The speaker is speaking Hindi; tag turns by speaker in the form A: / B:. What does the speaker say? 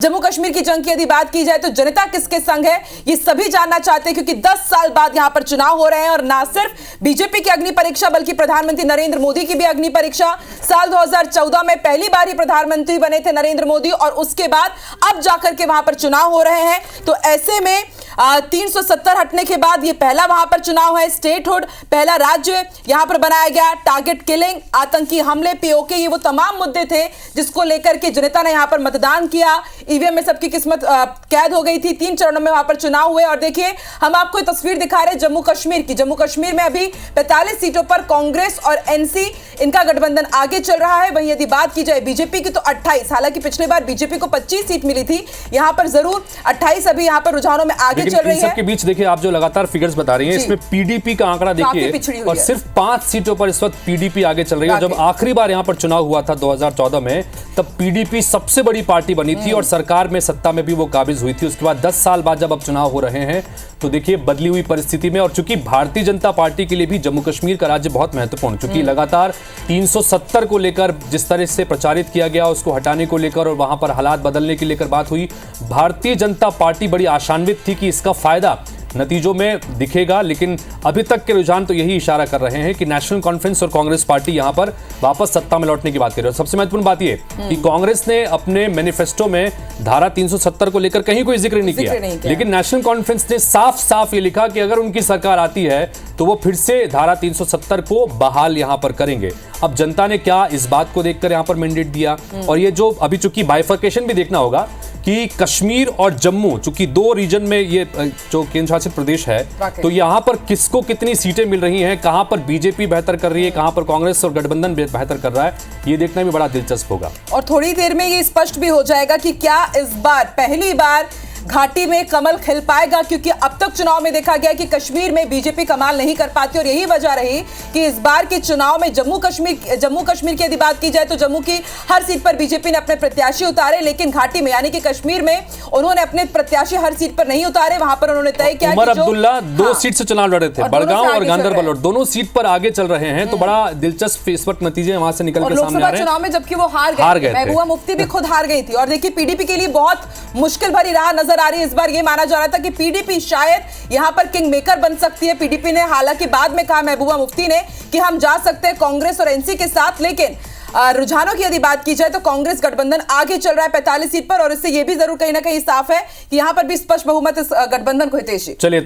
A: जम्मू कश्मीर की जंग की यदि बात की जाए तो जनता किसके संग है ये सभी जानना चाहते हैं, क्योंकि 10 साल बाद यहां पर चुनाव हो रहे हैं और ना सिर्फ बीजेपी की अग्नि परीक्षा बल्कि प्रधानमंत्री नरेंद्र मोदी की भी अग्नि परीक्षा। साल 2014 में पहली बार ही प्रधानमंत्री बने थे नरेंद्र मोदी और उसके बाद अब जाकर के वहां पर चुनाव हो रहे हैं। तो ऐसे में 370 हटने के बाद ये पहला वहां पर चुनाव है। स्टेटहुड पहला राज्य यहां पर बनाया गया। टारगेट किलिंग, आतंकी हमले, पीओके, ये वो तमाम मुद्दे थे जिसको लेकर के जनता ने यहां पर मतदान किया। ईवीएम में सबकी किस्मत कैद हो गई थी। 3 चरणों में वहां पर चुनाव हुए और देखिए हम आपको तस्वीर दिखा रहे हैं जम्मू कश्मीर की। जम्मू कश्मीर में अभी 45 सीटों पर कांग्रेस और एनसी इनका गठबंधन आगे चल रहा है। वहीं यदि बात की जाए बीजेपी की तो 28, हालांकि पिछले बार बीजेपी को 25 सीट मिली थी, यहां पर जरूर 28 अभी यहां पर रुझानों में आगे चल रही है।
B: सबके बीच देखिए आप जो लगातार फिगर्स बता रही हैं, इसमें पीडीपी का आंकड़ा देखिए और सिर्फ 5 सीटों पर इस वक्त पीडीपी आगे चल रही है। जब आखिरी बार यहां पर चुनाव हुआ था 2014 में, तब पीडीपी सबसे बड़ी पार्टी बनी थी और सरकार में सत्ता में भी वो काबिज हुई थी। उसके बाद 10 साल बाद जब अब चुनाव हो रहे हैं तो देखिए बदली हुई परिस्थिति में, और चूंकि भारतीय जनता पार्टी के लिए भी जम्मू कश्मीर का राज्य बहुत महत्वपूर्ण, चूंकि लगातार 370 को लेकर जिस तरह से प्रचारित किया गया उसको हटाने को लेकर और वहां पर हालात बदलने के लेकर बात हुई, भारतीय जनता पार्टी बड़ी आशान्वित थी कि इसका फायदा नतीजों में दिखेगा। लेकिन अभी तक के रुझान तो यही इशारा कर रहे हैं कि नेशनल कॉन्फ्रेंस और कांग्रेस पार्टी यहां पर वापस सत्ता में लौटने की बात कर रही है। सबसे महत्वपूर्ण बात यह कि कांग्रेस ने अपने मैनिफेस्टो में धारा 370 को लेकर कहीं कोई जिक्र नहीं किया, लेकिन नेशनल कॉन्फ्रेंस ने साफ साफ ये लिखा कि अगर उनकी सरकार आती है तो वो फिर से धारा 370 को बहाल यहां पर करेंगे। अब जनता ने क्या इस बात को देखकर यहां पर मैंडेट दिया, और ये जो अभी चूंकि बाइफर्केशन भी देखना होगा कि कश्मीर और जम्मू चूंकि 2 रीजन में ये जो केंद्र शासित प्रदेश है, तो यहां पर किसको कितनी सीटें मिल रही हैं, कहां पर बीजेपी बेहतर कर रही है, कहां पर कांग्रेस और गठबंधन बेहतर कर रहा है, ये देखना भी बड़ा दिलचस्प होगा।
A: और थोड़ी देर में ये स्पष्ट भी हो जाएगा कि क्या इस बार पहली बार घाटी में कमल खिल पाएगा, क्योंकि अब तक चुनाव में देखा गया कि कश्मीर में बीजेपी कमाल नहीं कर पाती और यही वजह रही कि इस बार के चुनाव में जम्मू कश्मीर की यदि बात की जाए तो जम्मू की हर सीट पर बीजेपी ने अपने प्रत्याशी उतारे, लेकिन घाटी में यानी कि कश्मीर में उन्होंने अपने प्रत्याशी हर सीट पर नहीं उतारे। वहां पर उन्होंने तय किया
B: उमर अब्दुल्ला 2 सीट से चुनाव लड़े थे, बड़गांव और गांदरबल, और दोनों सीट पर आगे चल रहे हैं। तो बड़ा दिलचस्प इस वक्त नतीजे वहां से निकल के सामने आ रहे हैं।
A: चुनाव में जबकि वो हार गए, महबूबा मुफ्ती भी खुद हार गई थी और देखिए पीडीपी के लिए बहुत मुश्किल भरी राह नजर आ रही है। इस बार ये माना जा रहा था कि पीडीपी शायद यहां पर किंग मेकर बन सकती है। पीडीपी ने हालांकि बाद में कहा महबूबा मुफ्ती ने कि हम जा सकते हैं कांग्रेस और एनसी के साथ, लेकिन रुझानों की यदि बात की जाए तो कांग्रेस गठबंधन आगे चल रहा है 45 सीट पर, और इससे यह भी जरूर कहीं ना कहीं साफ है कि यहां पर भी स्पष्ट बहुमत इस गठबंधन को हितैषी।
B: चलिए